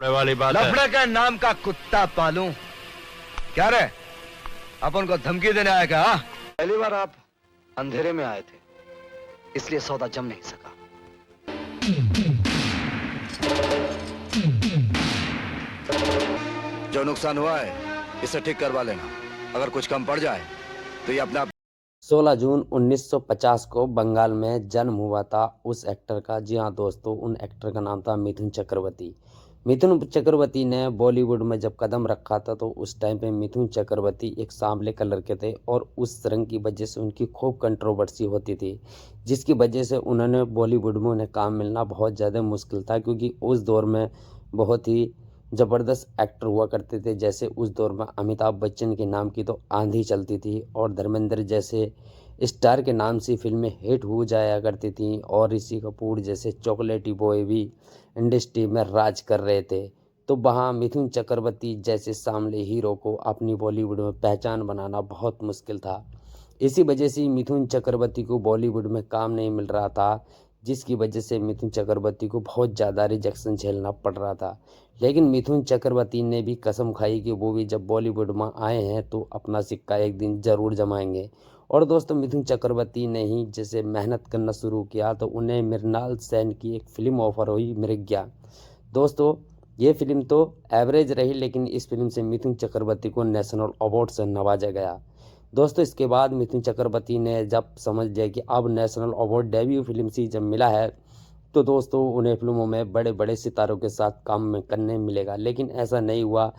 वाली बात है। लफड़े के नाम का कुत्ता पालूं क्या रे? अपन को धमकी देने आया क्या? पहली बार आप अंधेरे में आए थे, इसलिए सौदा जम नहीं सका। जो नुकसान हुआ है इसे ठीक करवा लेना। अगर कुछ कम पड़ जाए तो ये अपना 16 जून 1950 को बंगाल में जन्म हुआ था उस एक्टर का। जी हाँ दोस्तों, उन एक्टर का नाम था मिथुन चक्रवर्ती। मिथुन चक्रवर्ती ने बॉलीवुड में जब कदम रखा था तो उस टाइम पे मिथुन चक्रवर्ती एक सांवले कलर के थे और उस रंग की वजह से उनकी खूब कंट्रोवर्सी होती थी, जिसकी वजह से उन्होंने बॉलीवुड में उन्हें काम मिलना बहुत ज़्यादा मुश्किल था, क्योंकि उस दौर में बहुत ही ज़बरदस्त एक्टर हुआ करते थे। जैसे उस दौर में अमिताभ बच्चन के नाम की तो आंधी चलती थी और धर्मेंद्र जैसे स्टार के नाम से फिल्में हिट हो जाया करती थीं और ऋषि कपूर जैसे चॉकलेटी बॉय भी इंडस्ट्री में राज कर रहे थे। तो वहाँ मिथुन चक्रवर्ती जैसे सामले हीरो को अपनी बॉलीवुड में पहचान बनाना बहुत मुश्किल था। इसी वजह से मिथुन चक्रवर्ती को बॉलीवुड में काम नहीं मिल रहा था, जिसकी वजह से मिथुन चक्रवर्ती को बहुत ज़्यादा रिजेक्शन झेलना पड़ रहा था। लेकिन मिथुन चक्रवर्ती ने भी कसम खाई कि वो भी जब बॉलीवुड में आए हैं तो अपना सिक्का एक दिन ज़रूर जमाएंगे। और दोस्तों, मिथुन चक्रवर्ती ने ही जैसे मेहनत करना शुरू किया तो उन्हें मृणाल सेन की एक फ़िल्म ऑफर हुई, मृग्या। दोस्तों, ये फिल्म तो एवरेज रही, लेकिन इस फिल्म से मिथुन चक्रवर्ती को नेशनल अवार्ड से नवाजा गया। दोस्तों, इसके बाद मिथुन चक्रवर्ती ने जब समझ लिया कि अब नेशनल अवार्ड डेब्यू फिल्म से जब मिला है तो दोस्तों उन्हें फिल्मों में बड़े बड़े सितारों के साथ काम में करने मिलेगा, लेकिन ऐसा नहीं हुआ।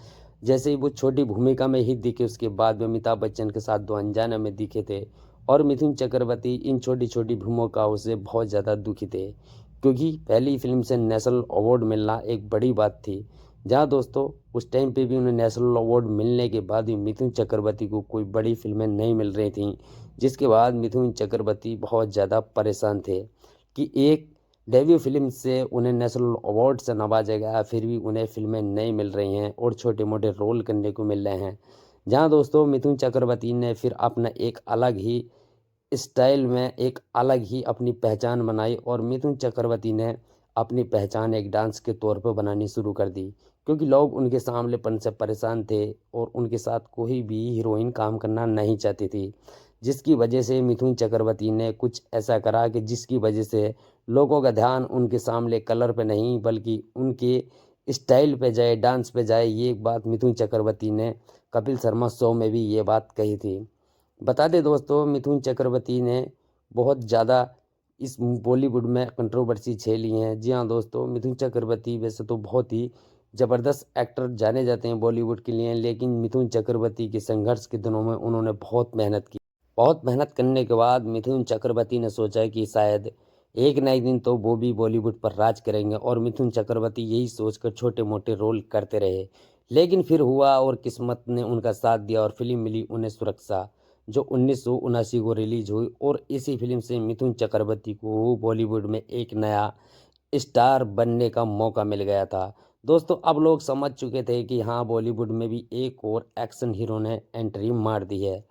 जैसे ही वो छोटी भूमिका में ही दिखे, उसके बाद में अमिताभ बच्चन के साथ दो अनजाने में दिखे थे और मिथुन चक्रवर्ती इन छोटी छोटी भूमिकाओं से बहुत ज़्यादा दुखी थे, क्योंकि पहली फिल्म से नेशनल अवार्ड मिलना एक बड़ी बात थी। जहाँ दोस्तों उस टाइम पे भी उन्हें नेशनल अवार्ड मिलने के बाद भी मिथुन चक्रवर्ती को कोई बड़ी फिल्में नहीं मिल रही थीं, जिसके बाद मिथुन चक्रवर्ती बहुत ज़्यादा परेशान थे कि एक डेब्यू फिल्म से उन्हें नेशनल अवार्ड से नवाजा गया, फिर भी उन्हें फिल्में नहीं मिल रही हैं और छोटे मोटे रोल करने को मिल रहे हैं। जहाँ दोस्तों मिथुन चक्रवर्ती ने फिर अपना एक अलग ही स्टाइल में एक अलग ही अपनी पहचान बनाई और मिथुन चक्रवर्ती ने अपनी पहचान एक डांस के तौर पर बनानी शुरू कर दी, क्योंकि लोग उनके सामनेपन से परेशान थे और उनके साथ कोई भी हीरोइन काम करना नहीं चाहती थी। जिसकी वजह से मिथुन चक्रवर्ती ने कुछ ऐसा करा कि जिसकी वजह से लोगों का ध्यान उनके सामने कलर पे नहीं बल्कि उनके स्टाइल पे जाए, डांस पे जाए। ये एक बात मिथुन चक्रवर्ती ने कपिल शर्मा शो में भी ये बात कही थी। बता दें दोस्तों, मिथुन चक्रवर्ती ने बहुत ज़्यादा इस बॉलीवुड में कंट्रोवर्सी झेली हैं। जी हाँ दोस्तों, मिथुन चक्रवर्ती वैसे तो बहुत ही ज़बरदस्त एक्टर जाने जाते हैं बॉलीवुड के लिए, लेकिन मिथुन चक्रवर्ती के संघर्ष के दिनों में उन्होंने बहुत मेहनत की। बहुत मेहनत करने के बाद मिथुन चक्रवर्ती ने सोचा कि शायद एक ना एक दिन तो वो भी बॉलीवुड पर राज करेंगे और मिथुन चक्रवर्ती यही सोचकर छोटे मोटे रोल करते रहे। लेकिन फिर हुआ और किस्मत ने उनका साथ दिया और फिल्म मिली उन्हें सुरक्षा, जो 1979 को रिलीज हुई और इसी फिल्म से मिथुन चक्रवर्ती को बॉलीवुड में एक नया स्टार बनने का मौका मिल गया था। दोस्तों, अब लोग समझ चुके थे कि हाँ, बॉलीवुड में भी एक और एक्शन हीरो ने एंट्री मार दी है।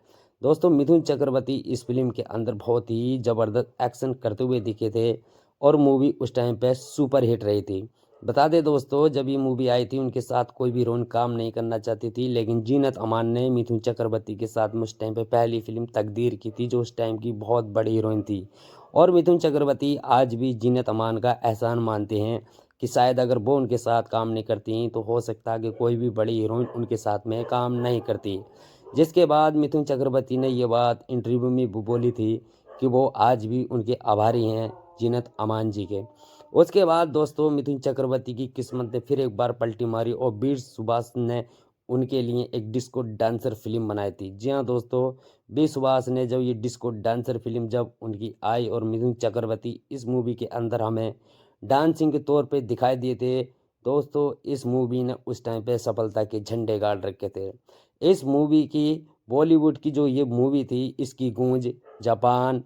दोस्तों, मिथुन चक्रवर्ती इस फिल्म के अंदर बहुत ही ज़बरदस्त एक्शन करते हुए दिखे थे और मूवी उस टाइम पे सुपर हिट रही थी। बता दें दोस्तों, जब ये मूवी आई थी उनके साथ कोई भी हीरोइन काम नहीं करना चाहती थी, लेकिन जीनत अमान ने मिथुन चक्रवर्ती के साथ में उस टाइम पे पहली फिल्म तकदीर की थी, जो उस टाइम की बहुत बड़ी हीरोइन थी। और मिथुन चक्रवर्ती आज भी जीनत अमान का एहसान मानते हैं कि शायद अगर वो उनके साथ काम नहीं करती तो हो सकता है कि कोई भी बड़ी हीरोइन उनके साथ में काम नहीं करती। जिसके बाद मिथुन चक्रवर्ती ने ये बात इंटरव्यू में बोली थी कि वो आज भी उनके आभारी हैं जीनत अमान जी के। उसके बाद दोस्तों मिथुन चक्रवर्ती की किस्मत ने फिर एक बार पलटी मारी और वीर सुभाष ने उनके लिए एक डिस्को डांसर फिल्म बनाई थी। जी हाँ दोस्तों, वीर सुभाष ने जब ये डिस्को डांसर फिल्म जब उनकी आई और मिथुन चक्रवर्ती इस मूवी के अंदर हमें डांसिंग के तौर पे दिखाई दिए थे, दोस्तों इस मूवी ने उस टाइम पे सफलता के झंडे गाड़ रखे थे। इस मूवी की बॉलीवुड की जो ये मूवी थी, इसकी गूंज जापान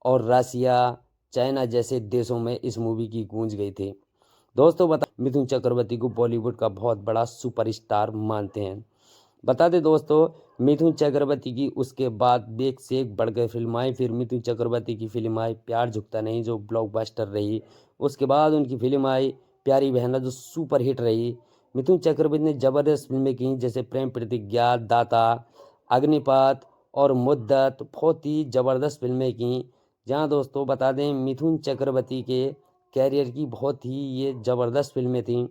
और रसिया, चाइना जैसे देशों में इस मूवी की गूंज गई थी। दोस्तों, बता मिथुन चक्रवर्ती को बॉलीवुड का बहुत बड़ा सुपरस्टार मानते हैं। बता दें दोस्तों, मिथुन चक्रवर्ती की उसके बाद एक से एक बढ़ गई फिल्म आई। फिर मिथुन चक्रवर्ती की फिल्म आई प्यार झुकता नहीं, जो ब्लॉकबस्टर रही। उसके बाद उनकी फिल्म आई प्यारी बहना, जो सुपर हिट रही। मिथुन चक्रवर्ती ने जबरदस्त फिल्में की जैसे प्रेम प्रतिज्ञा, दाता, अग्निपथ और मुद्दत, बहुत ही जबरदस्त फिल्में की। जहां दोस्तों बता दें मिथुन चक्रवर्ती के कैरियर की बहुत ही ये जबरदस्त फिल्में थीं।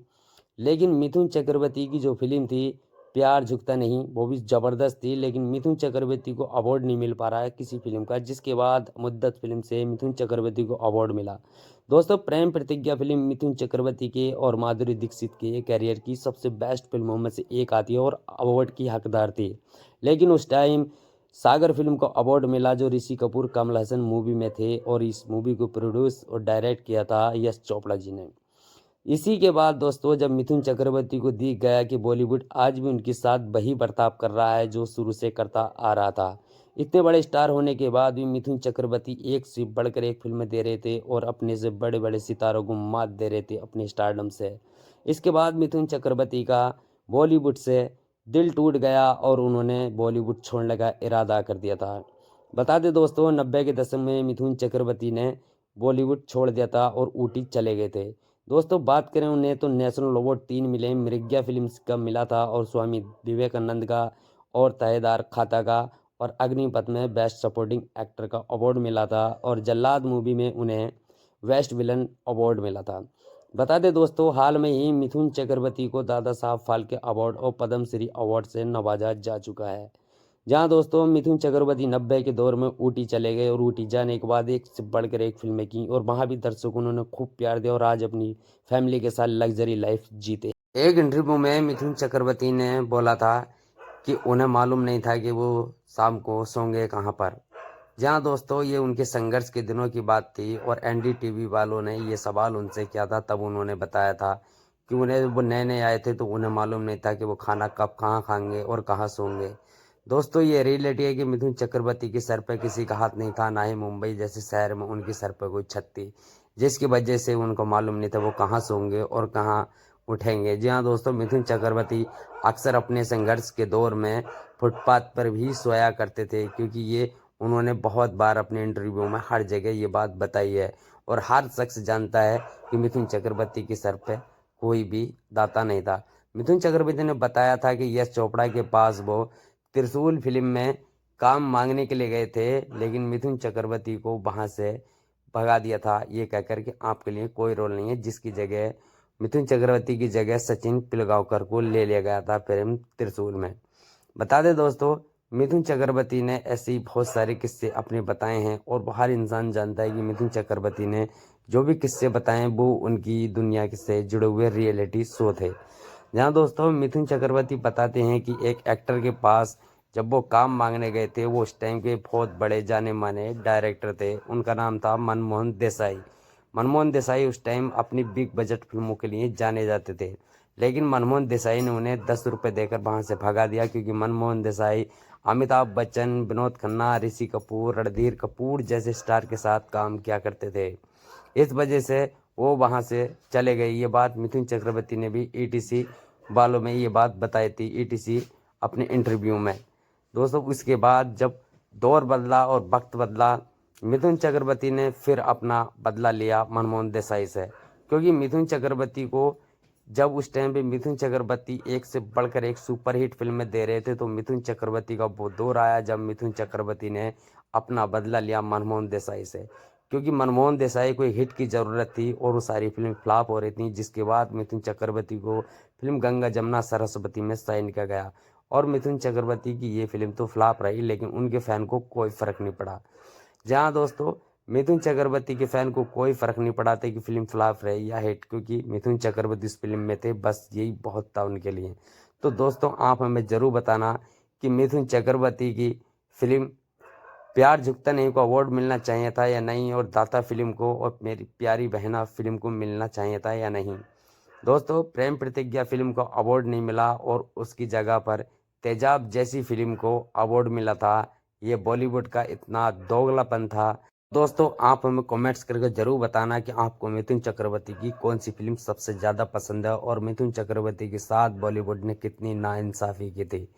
लेकिन मिथुन चक्रवर्ती की जो फिल्म थी प्यार झुकता नहीं, वो भी ज़बरदस्त थी, लेकिन मिथुन चक्रवर्ती को अवार्ड नहीं मिल पा रहा है किसी फिल्म का, जिसके बाद मुद्दत फिल्म से मिथुन चक्रवर्ती को अवार्ड मिला। दोस्तों प्रेम प्रतिज्ञा फिल्म मिथुन चक्रवर्ती के और माधुरी दीक्षित के कैरियर की सबसे बेस्ट फिल्मों में से एक आती है और अवार्ड की हकदार थी। लेकिन उस टाइम सागर फिल्म को अवार्ड मिला जो ऋषि कपूर कमल हसन मूवी में थे, और इस मूवी को प्रोड्यूस और डायरेक्ट किया था यश चोपड़ा जी ने। इसी के बाद दोस्तों जब मिथुन चक्रवर्ती को दिख गया कि बॉलीवुड आज भी उनके साथ वही बर्ताव कर रहा है जो शुरू से करता आ रहा था। इतने बड़े स्टार होने के बाद भी मिथुन चक्रवर्ती एक से बढ़कर एक फिल्में दे रहे थे और अपने से बड़े बड़े सितारों को मात दे रहे थे अपने स्टारडम से। इसके बाद मिथुन चक्रवर्ती का बॉलीवुड से दिल टूट गया और उन्होंने बॉलीवुड छोड़ने का इरादा कर दिया था। बता दें दोस्तों 90 के दशक में मिथुन चक्रवर्ती ने बॉलीवुड छोड़ दिया था और ऊटी चले गए थे। दोस्तों बात करें उन्हें तो नेशनल अवार्ड 3 मिले, मृग्या फिल्म्स का मिला था और स्वामी विवेकानंद का और तहेदार खाता का, और अग्निपथ में बेस्ट सपोर्टिंग एक्टर का अवार्ड मिला था, और जल्लाद मूवी में उन्हें बेस्ट विलन अवार्ड मिला था। बता दें दोस्तों हाल में ही मिथुन चक्रवर्ती को दादा साहब फाल्के अवार्ड और पद्म श्री अवार्ड से नवाजा जा चुका है। जहां दोस्तों मिथुन चक्रवर्ती 90 के दौर में ऊटी चले गए और ऊटी जाने के बाद एक से बढ़कर एक फिल्में की और वहां भी दर्शकों उन्होंने खूब प्यार दिया और आज अपनी फैमिली के साथ लग्जरी लाइफ जीते। एक इंटरव्यू में मिथुन चक्रवर्ती ने बोला था कि उन्हें मालूम नहीं था कि वो शाम को सोंगे कहाँ पर। जहां दोस्तों ये उनके संघर्ष के दिनों की बात थी और एनडीटीवी वालों ने ये सवाल उनसे किया था, तब उन्होंने बताया था कि उन्हें वो नए नए आए थे तो उन्हें मालूम नहीं था कि वो खाना कब कहाँ खाएंगे और कहाँ सोएंगे। दोस्तों ये रियलिटी है कि मिथुन चक्रवर्ती के सर पर किसी का हाथ नहीं था, ना ही मुंबई जैसे शहर में उनके सर पर कोई छत थी, जिसकी वजह से उनको मालूम नहीं था वो कहाँ सोएंगे और कहाँ उठेंगे। जी हाँ दोस्तों मिथुन चक्रवर्ती अक्सर अपने संघर्ष के दौर में फुटपाथ पर भी सोया करते थे, क्योंकि ये उन्होंने बहुत बार अपने इंटरव्यू में हर जगह ये बात बताई है और हर शख्स जानता है कि मिथुन चक्रवर्ती के सर पे कोई भी दाता नहीं था। मिथुन चक्रवर्ती ने बताया था कि यश चोपड़ा के पास वो त्रिशूल फिल्म में काम मांगने के लिए गए थे, लेकिन मिथुन चक्रवर्ती को वहां से भगा दिया था ये कहकर कि आपके लिए कोई रोल नहीं है, जिसकी जगह मिथुन चक्रवर्ती की जगह सचिन पिलगांवकर को ले लिया गया था फिल्म त्रिशूल में। बता दें दोस्तों मिथुन चक्रवर्ती ने ऐसे ही बहुत सारे किस्से अपने बताए हैं और हर इंसान जानता है कि मिथुन चक्रवर्ती ने जो भी किस्से बताए वो उनकी दुनिया से जुड़े हुए रियलिटी शो थे। जहाँ दोस्तों मिथुन चक्रवर्ती बताते हैं कि एक एक्टर के पास जब वो काम मांगने गए थे, वो उस टाइम के बहुत बड़े जाने माने डायरेक्टर थे, उनका नाम था मनमोहन देसाई। मनमोहन देसाई उस टाइम अपनी बिग बजट फिल्मों के लिए जाने जाते थे, लेकिन मनमोहन देसाई ने उन्हें 10 रुपये देकर वहां से भगा दिया, क्योंकि मनमोहन देसाई अमिताभ बच्चन, विनोद खन्ना, ऋषि कपूर, रणधीर कपूर जैसे स्टार के साथ काम किया करते थे। इस वजह से वो वहां से चले गए। ये बात मिथुन चक्रवर्ती ने भी ईटीसी वालों में ये बात बताई थी, ईटीसी अपने इंटरव्यू में। दोस्तों इसके बाद जब दौर बदला और वक्त बदला, मिथुन चक्रवर्ती ने फिर अपना बदला लिया मनमोहन देसाई से, क्योंकि मिथुन चक्रवर्ती को जब उस टाइम पे मिथुन चक्रवर्ती एक से बढ़कर एक सुपरहिट फिल्में दे रहे थे, तो मिथुन चक्रवर्ती का वो दौर आया जब मिथुन चक्रवर्ती ने अपना बदला लिया मनमोहन देसाई से, क्योंकि मनमोहन देसाई को एक हिट की ज़रूरत थी और वो सारी फिल्म फ्लॉप हो रही थी, जिसके बाद मिथुन चक्रवर्ती को फिल्म गंगा जमुना सरस्वती में साइन किया गया और मिथुन चक्रवर्ती की ये फिल्म तो फ्लॉप रही, लेकिन उनके फैन को कोई फ़र्क नहीं पड़ा। जहाँ दोस्तों मिथुन चक्रवर्ती के फैन को कोई फ़र्क नहीं पड़ा था कि फिल्म फ्लॉप रही या हिट, क्योंकि मिथुन चक्रवर्ती इस फिल्म में थे, बस यही बहुत था उनके लिए। तो दोस्तों आप हमें ज़रूर बताना कि मिथुन चक्रवर्ती की फिल्म प्यार झुकता नहीं को अवार्ड मिलना चाहिए था या नहीं, और दाता फिल्म को और मेरी प्यारी बहना फिल्म को मिलना चाहिए था या नहीं। दोस्तों प्रेम प्रतिज्ञा फिल्म को अवार्ड नहीं मिला और उसकी जगह पर तेजाब जैसी फिल्म को अवार्ड मिला था। ये बॉलीवुड का इतना दोगलापन था। दोस्तों आप हमें कमेंट्स करके ज़रूर बताना कि आपको मिथुन चक्रवर्ती की कौन सी फिल्म सबसे ज़्यादा पसंद है और मिथुन चक्रवर्ती के साथ बॉलीवुड ने कितनी नाइंसाफ़ी की थी।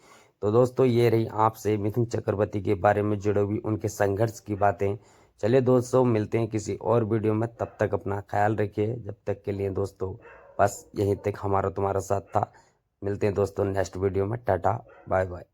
तो दोस्तों ये रही आपसे मिथुन चक्रवर्ती के बारे में जुड़ी हुई उनके संघर्ष की बातें। चलिए दोस्तों मिलते हैं किसी और वीडियो में, तब तक अपना ख्याल रखिए। जब तक के लिए दोस्तों बस यही तक हमारा तुम्हारा साथ था। मिलते हैं दोस्तों नेक्स्ट वीडियो में। Tata bye bye.